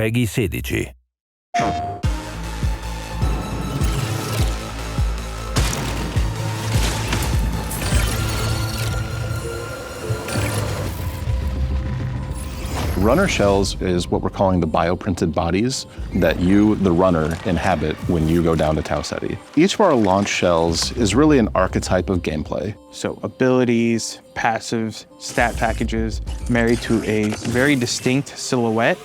PEGI 16. Runner shells is what we're calling the bioprinted bodies that you, the runner, inhabit when you go down to Tau Ceti. Each of our launch shells is really an archetype of gameplay. So abilities, passives, stat packages, married to a very distinct silhouette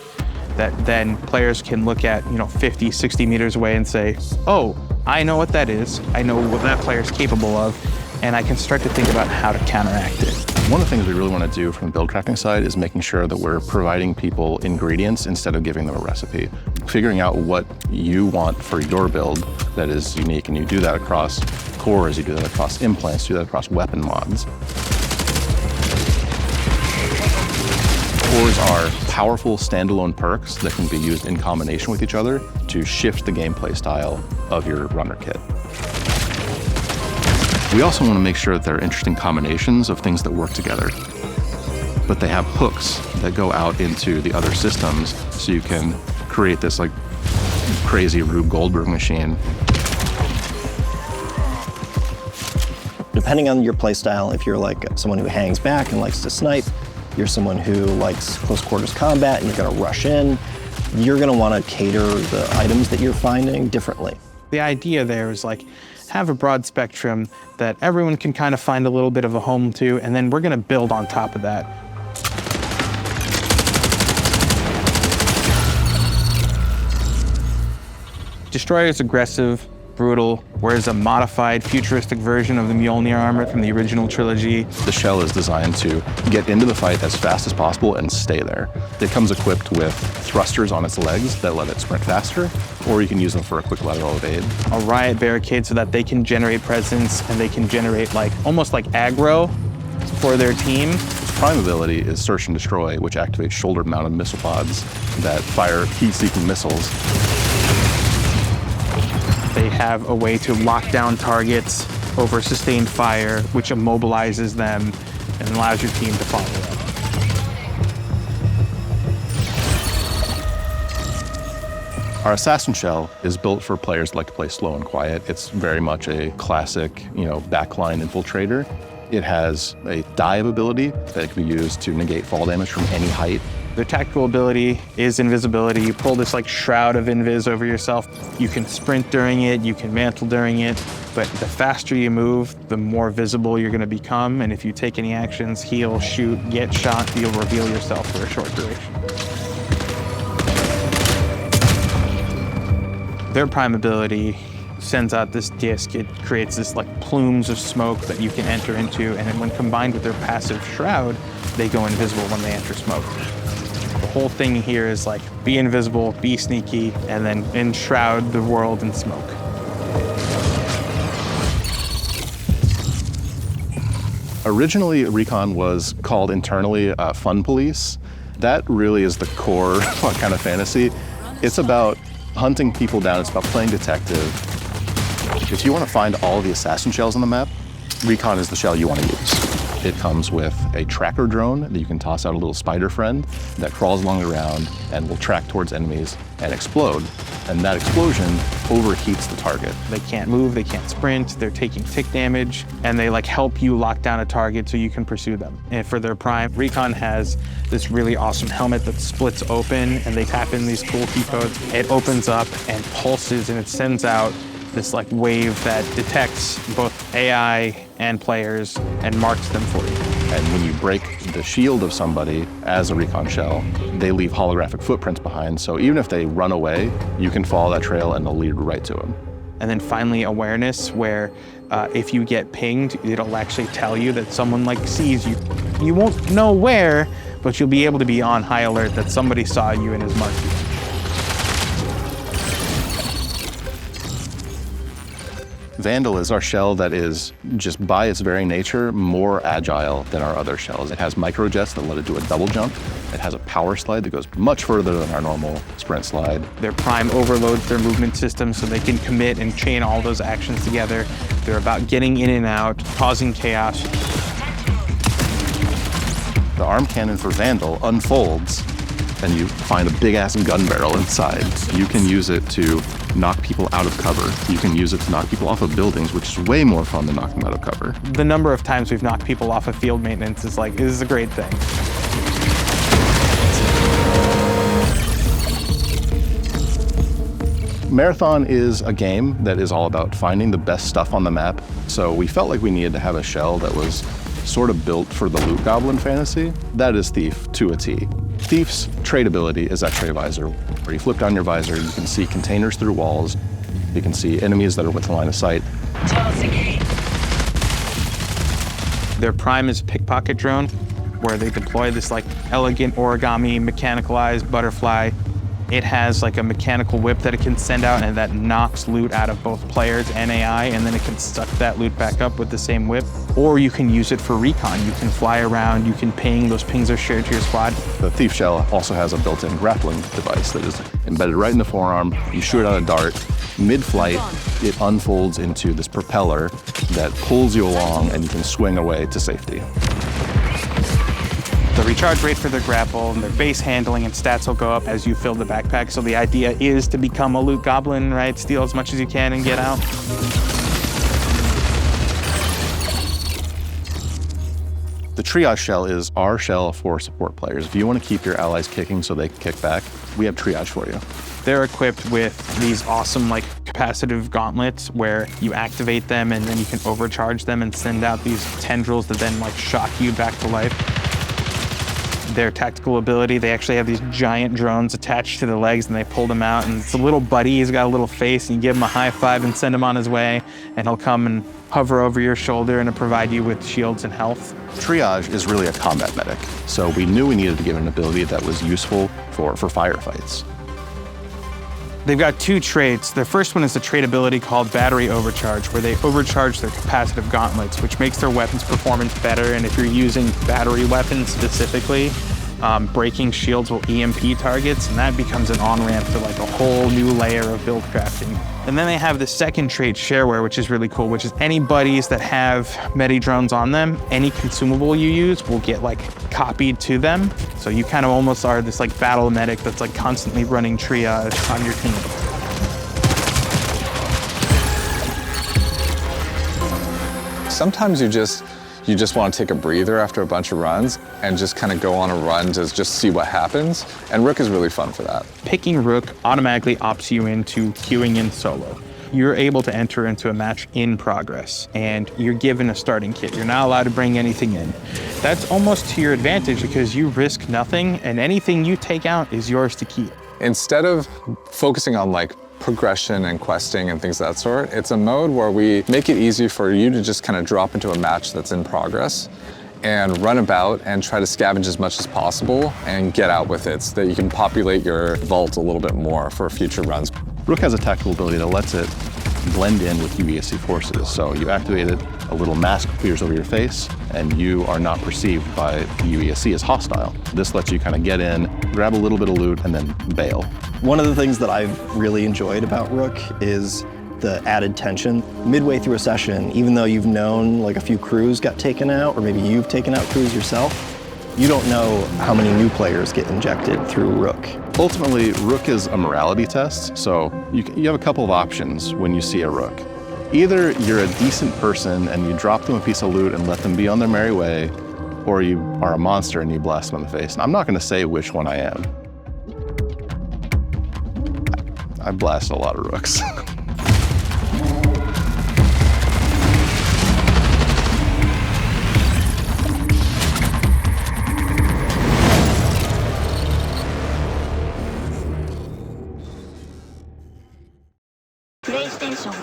that then players can look at, 50, 60 meters away and say, oh, I know what that is. I know what that player is capable of, and I can start to think about how to counteract it. One of the things we really want to do from the build crafting side is making sure that we're providing people ingredients instead of giving them a recipe. Figuring out what you want for your build that is unique, and you do that across cores, you do that across implants, you do that across weapon mods. Cores are powerful standalone perks that can be used in combination with each other to shift the gameplay style of your runner kit. We also want to make sure that there are interesting combinations of things that work together, but they have hooks that go out into the other systems, so you can create this like crazy Rube Goldberg machine. Depending on your playstyle, if you're like someone who hangs back and likes to snipe, you're someone who likes close quarters combat and you're going to rush in, you're going to want to cater the items that you're finding differently. The idea there is have a broad spectrum that everyone can kind of find a little bit of a home to, and then we're going to build on top of that. Destroyer is aggressive, brutal, wears a modified, futuristic version of the Mjolnir armor from the original trilogy. The shell is designed to get into the fight as fast as possible and stay there. It comes equipped with thrusters on its legs that let it sprint faster, or you can use them for a quick lateral evade. A riot barricade so that they can generate presence and they can generate almost like aggro for their team. Its prime ability is Search and Destroy, which activates shoulder-mounted missile pods that fire heat-seeking missiles. They have a way to lock down targets over sustained fire, which immobilizes them and allows your team to follow up. Our Assassin Shell is built for players that like to play slow and quiet. It's very much a classic, backline infiltrator. It has a dive ability that can be used to negate fall damage from any height. Their tactical ability is invisibility. You pull this shroud of invis over yourself. You can sprint during it, you can mantle during it, but the faster you move, the more visible you're gonna become, and if you take any actions, heal, shoot, get shot, you'll reveal yourself for a short duration. Their prime ability sends out this disc. It creates this plumes of smoke that you can enter into, and then when combined with their passive shroud, they go invisible when they enter smoke. The whole thing here is be invisible, be sneaky, and then enshroud the world in smoke. Originally, Recon was called internally Fun Police. That really is the core kind of fantasy. It's about hunting people down, it's about playing detective. If you want to find all the assassin shells on the map, Recon is the shell you want to use. It comes with a tracker drone that you can toss out a little spider friend that crawls along the ground and will track towards enemies and explode. And that explosion overheats the target. They can't move, they can't sprint, they're taking tick damage, and they help you lock down a target so you can pursue them. And for their prime, Recon has this really awesome helmet that splits open and they tap in these cool key codes. It opens up and pulses and it sends out this wave that detects both AI and players and marks them for you. And when you break the shield of somebody as a Recon shell, they leave holographic footprints behind. So even if they run away, you can follow that trail and they'll lead right to them. And then finally awareness, where if you get pinged, it'll actually tell you that someone sees you. You won't know where, but you'll be able to be on high alert that somebody saw you and has marked you. Vandal is our shell that is, just by its very nature, more agile than our other shells. It has microjets that let it do a double jump. It has a power slide that goes much further than our normal sprint slide. Their prime overloads their movement system so they can commit and chain all those actions together. They're about getting in and out, causing chaos. The arm cannon for Vandal unfolds and you find a big-ass gun barrel inside. You can use it to knock people out of cover. You can use it to knock people off of buildings, which is way more fun than knocking them out of cover. The number of times we've knocked people off of field maintenance is like, this is a great thing. Marathon is a game that is all about finding the best stuff on the map, so we felt like we needed to have a shell that was sort of built for the loot goblin fantasy. That is Thief to a T. Thief's trade ability is X-ray visor, where you flip down your visor, you can see containers through walls, you can see enemies that are within line of sight. Their prime is a pickpocket drone, where they deploy this like elegant origami mechanicalized butterfly. It has like a mechanical whip that it can send out, and that knocks loot out of both players and AI, and then it can suck that loot back up with the same whip. Or you can use it for recon. You can fly around, you can ping, those pings are shared to your squad. The Thief shell also has a built-in grappling device that is embedded right in the forearm. You shoot out a dart. Mid-flight, it unfolds into this propeller that pulls you along, and you can swing away to safety. The recharge rate for their grapple and their base handling and stats will go up as you fill the backpack. So the idea is to become a loot goblin, right? Steal as much as you can and get out. The Triage shell is our shell for support players. If you want to keep your allies kicking so they can kick back, we have Triage for you. They're equipped with these awesome like capacitive gauntlets where you activate them and then you can overcharge them and send out these tendrils that then like shock you back to life. Their tactical ability, they actually have these giant drones attached to the legs and they pull them out, and it's a little buddy, he's got a little face, and you give him a high five and send him on his way, and he'll come and hover over your shoulder and provide you with shields and health. Triage is really a combat medic, so we knew we needed to give it an ability that was useful for firefights. They've got two traits. Their first one is a trait ability called Battery Overcharge, where they overcharge their capacitive gauntlets, which makes their weapons performance better. And if you're using battery weapons specifically, breaking shields will EMP targets, and that becomes an on-ramp to like a whole new layer of build crafting. And then they have the second trait, Shareware, which is really cool, which is any buddies that have medi drones on them, any consumable you use will get like copied to them. So you kind of almost are this like battle medic that's like constantly running triage on your team. Sometimes you just want to take a breather after a bunch of runs and just kind of go on a run to just see what happens. And Rook is really fun for that. Picking Rook automatically opts you into queuing in solo. You're able to enter into a match in progress, and you're given a starting kit. You're not allowed to bring anything in. That's almost to your advantage because you risk nothing, and anything you take out is yours to keep. Instead of focusing on like progression and questing and things of that sort, it's a mode where we make it easy for you to just kind of drop into a match that's in progress and run about and try to scavenge as much as possible and get out with it so that you can populate your vault a little bit more for future runs. Rook has a tactical ability that lets it blend in with UESC forces. So you activate it, a little mask appears over your face, and you are not perceived by the UESC as hostile. This lets you kind of get in, grab a little bit of loot, and then bail. One of the things that I've really enjoyed about Rook is the added tension. Midway through a session, even though you've known like a few crews got taken out, or maybe you've taken out crews yourself, you don't know how many new players get injected through Rook. Ultimately, Rook is a morality test, so you have a couple of options when you see a Rook. Either you're a decent person and you drop them a piece of loot and let them be on their merry way, or you are a monster and you blast them in the face. And I'm not going to say which one I am. I blasted a lot of Rooks. PlayStation